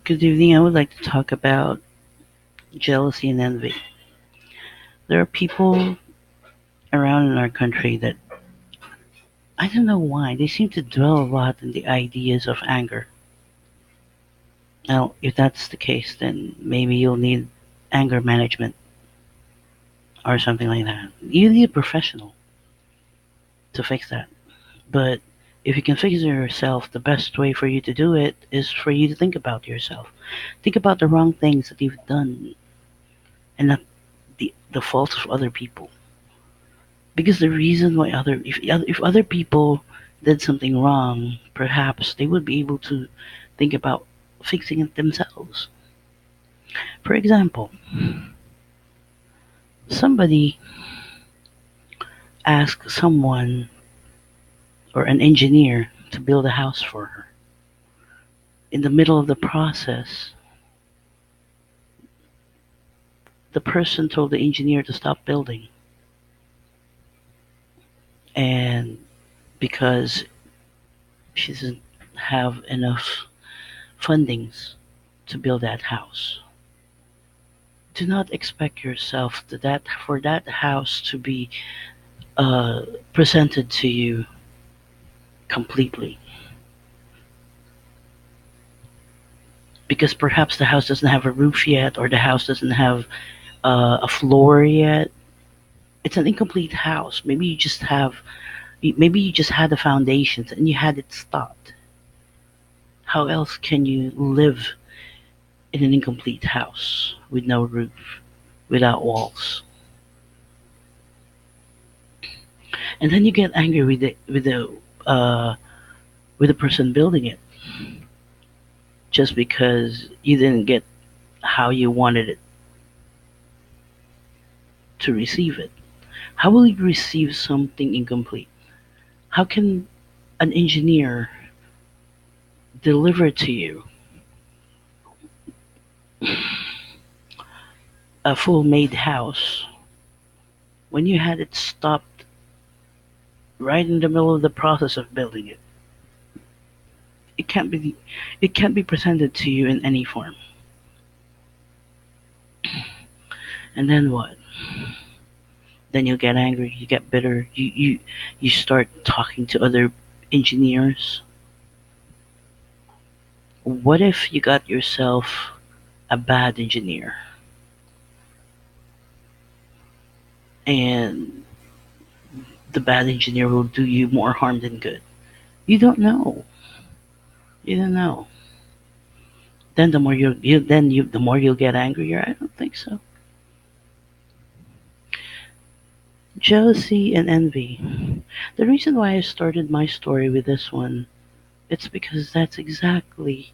Good evening. I would like to talk about jealousy and envy. There are people around in our country that I don't know why they seem to dwell a lot in the ideas of anger. Now, if that's the case, then maybe you'll need anger management or something like that. You need a professional to fix that. But if you can fix it yourself, the best way for you to do it is for you to think about yourself. Think about the wrong things that you've done and not the faults of other people. Because the reason why if other people did something wrong, perhaps they would be able to think about fixing it themselves. For example, somebody asked someone or an engineer to build a house for her. In the middle of the process, the person told the engineer to stop building, and because she doesn't have enough fundings to build that house. Do not expect yourself that for that house to be presented to you completely, because perhaps the house doesn't have a roof yet, or the house doesn't have a floor yet. It's an incomplete house. Maybe you just had the foundations and you had it stopped. How else can you live in an incomplete house with no roof, without walls? And then you get angry uh, with the person building it just because you didn't get how you wanted it to receive it. How will you receive something incomplete? How can an engineer deliver to you a full made house when you had it stopped right in the middle of the process of building it? It can't be it can't be presented to you in any form. And then what? Then you get angry, you get bitter, you start talking to other engineers. What if you got yourself a bad engineer and the bad engineer will do you more harm than good? You don't know. You don't know. Then the more you'll get angrier. I don't think so. Jealousy and envy. The reason why I started my story with this one, it's because that's exactly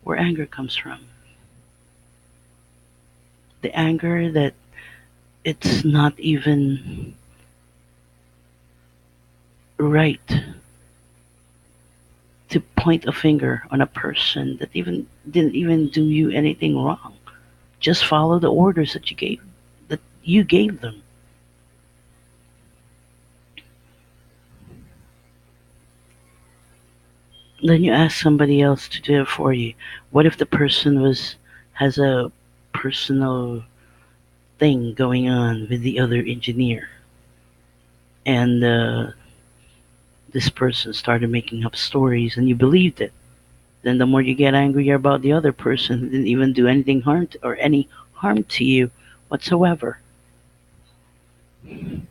where anger comes from. The anger that it's not even right to point a finger on a person that even didn't even do you anything wrong. Just follow the orders that you gave them. Then you ask somebody else to do it for you. What if the person was has a personal thing going on with the other engineer, and this person started making up stories and you believed it? Then the more you get angrier about the other person who didn't even do anything or any harm to you whatsoever. Do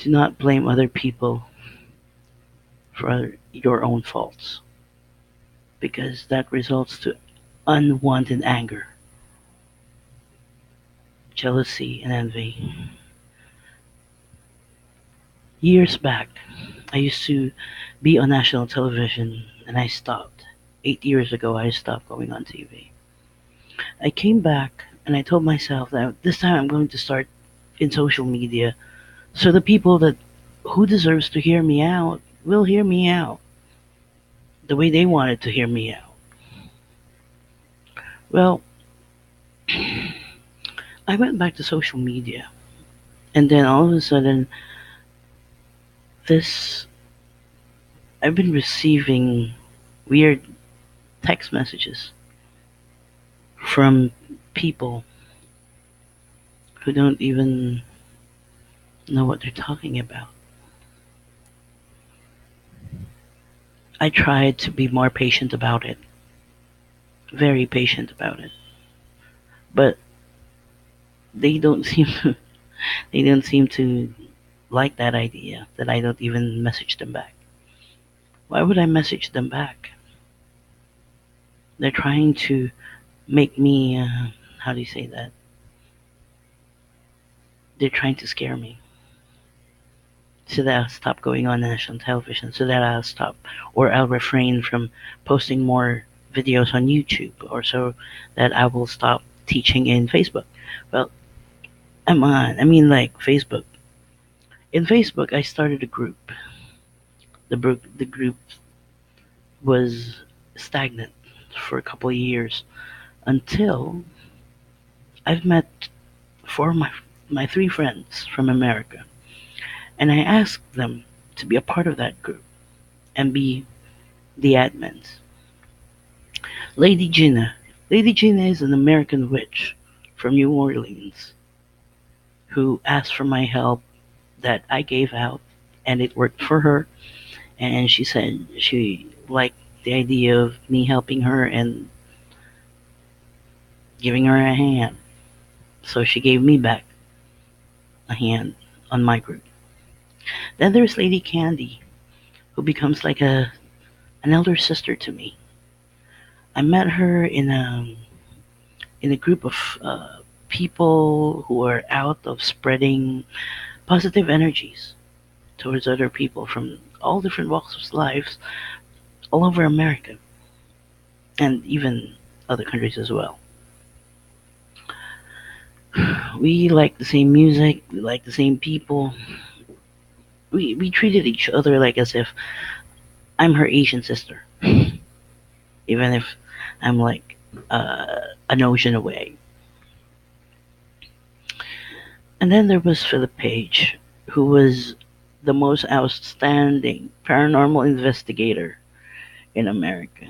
not blame other people for your own faults, because that results to unwanted anger, jealousy, and envy. Years back, I used to be on national television and I stopped. 8 years ago, I stopped going on TV. I came back and I told myself that this time I'm going to start in social media, so the people that who deserves to hear me out will hear me out the way they wanted to hear me out. Well, I went back to social media, and then all of a sudden, this I've been receiving weird text messages from people who don't even know what they're talking about. I try to be more patient about it, very patient about it, but they don't seem to, they don't seem to like that idea that I don't even message them back. Why would I message them back? They're trying to make me, how do you say that? They're trying to scare me so that I'll stop going on national television, so that I'll stop or I'll refrain from posting more videos on YouTube, or so that I will stop teaching in Facebook. Well, I'm on. I mean, like Facebook. In Facebook, I started a group. The group was stagnant for a couple of years until I've met four of my three friends from America, and I asked them to be a part of that group and be the admins. Lady Gina. Lady Gina is an American witch from New Orleans who asked for my help that I gave out, and it worked for her. And she said she liked the idea of me helping her and giving her a hand. So she gave me back a hand on my group. Then there's Lady Candy, who becomes like an elder sister to me. I met her in a group of people who are out of spreading positive energies towards other people from all different walks of life all over America and even other countries as well. We like the same music, we like the same people. We treated each other like as if I'm her Asian sister, even if I'm like an ocean away. And then there was Philip Page, who was the most outstanding paranormal investigator in America.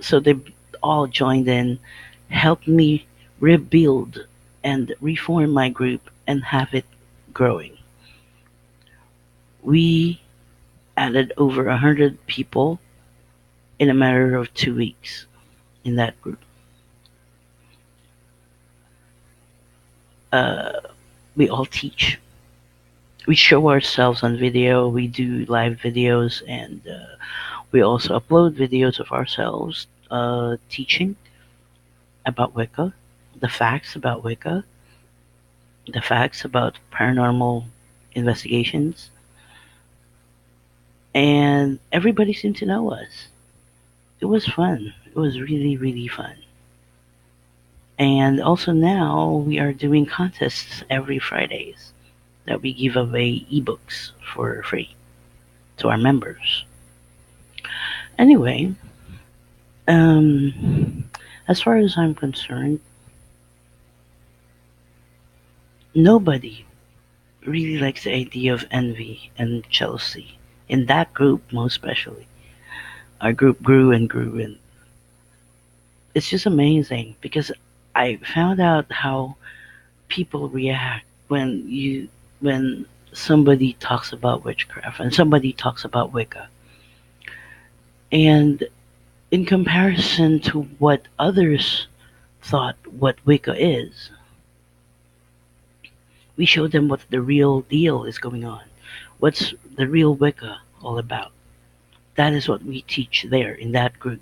So they all joined in, helped me rebuild and reform my group and have it growing. We added over 100 people in a matter of 2 weeks in that group. Uh, we all teach. We show ourselves on video. We do live videos, and we also upload videos of ourselves teaching about Wicca, the facts about Wicca, the facts about paranormal investigations, and everybody seemed to know us. It was fun. It was really, really fun. And also now we are doing contests every Fridays that we give away ebooks for free to our members. Anyway, as far as I'm concerned, nobody really likes the idea of envy and jealousy. In that group, most especially, our group grew and grew, and it's just amazing because I found out how people react when somebody talks about witchcraft and somebody talks about Wicca. And in comparison to what others thought what Wicca is, we show them what the real deal is going on. What's the real Wicca all about? That is what we teach there in that group.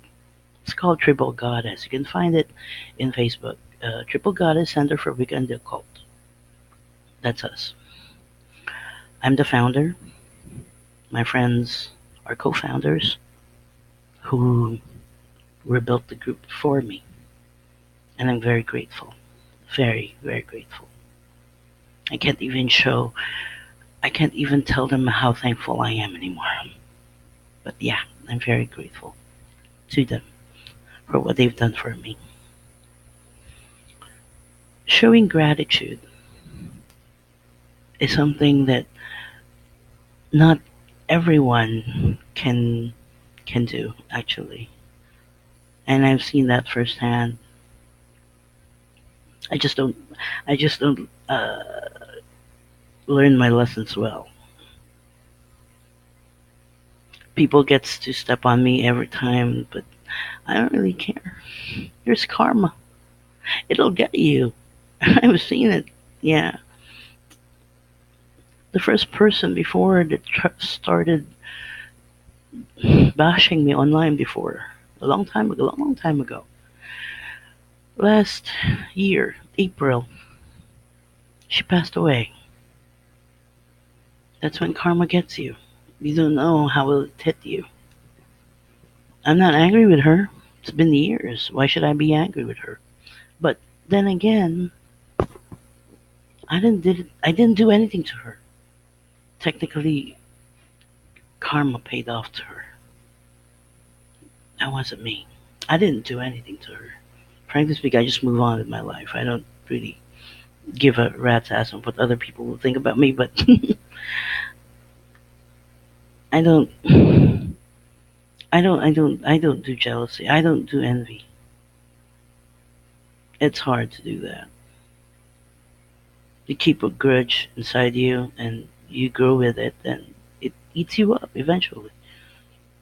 It's called Triple Goddess. You can find it in Facebook. Triple Goddess Center for Wicca and the Occult. That's us. I'm the founder. My friends are co-founders who rebuilt the group for me, and I'm very grateful. Very, very grateful. I can't even show. I can't even tell them how thankful I am anymore. But yeah, I'm very grateful to them for what they've done for me. Showing gratitude is something that not everyone can do, actually. And I've seen that firsthand. I just don't, I just don't learn my lessons well. People gets to step on me every time, but I don't really care. Here's karma. It'll get you. I've seen it. Yeah. The first person before that started bashing me online before, a long time ago, a long time ago. Last year, April, she passed away. That's when karma gets you. You don't know how it'll hit you. I'm not angry with her. It's been years. Why should I be angry with her? But then again, I didn't do anything to her. Technically, karma paid off to her. That wasn't me. I didn't do anything to her. Frankly speaking, I just move on with my life. I don't really give a rat's ass on what other people will think about me, but I don't I don't do jealousy. I don't do envy. It's hard to do that. You keep a grudge inside you and you grow with it and it eats you up eventually.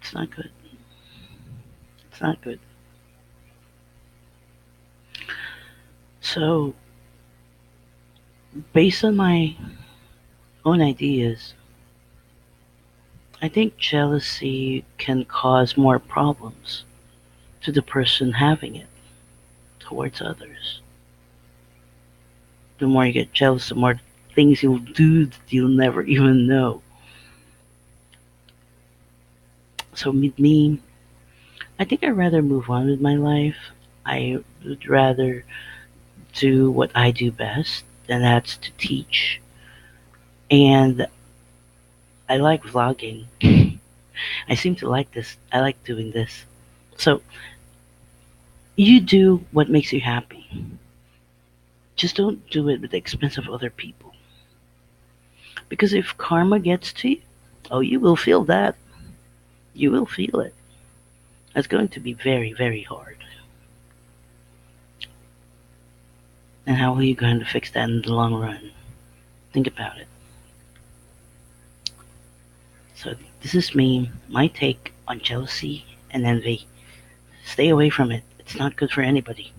It's not good. It's not good. So, based on my own ideas, I think jealousy can cause more problems to the person having it towards others. The more you get jealous, the more things you'll do that you'll never even know. So with me, I think I'd rather move on with my life. I would rather do what I do best, and that's to teach. And I like vlogging. I seem to like this. I like doing this. So you do what makes you happy. Just don't do it at the expense of other people. Because if karma gets to you, oh, you will feel that. You will feel it. It's going to be very, very hard. And how are you going to fix that in the long run? Think about it. So, this is me, my take on jealousy and envy. Stay away from it. It's not good for anybody.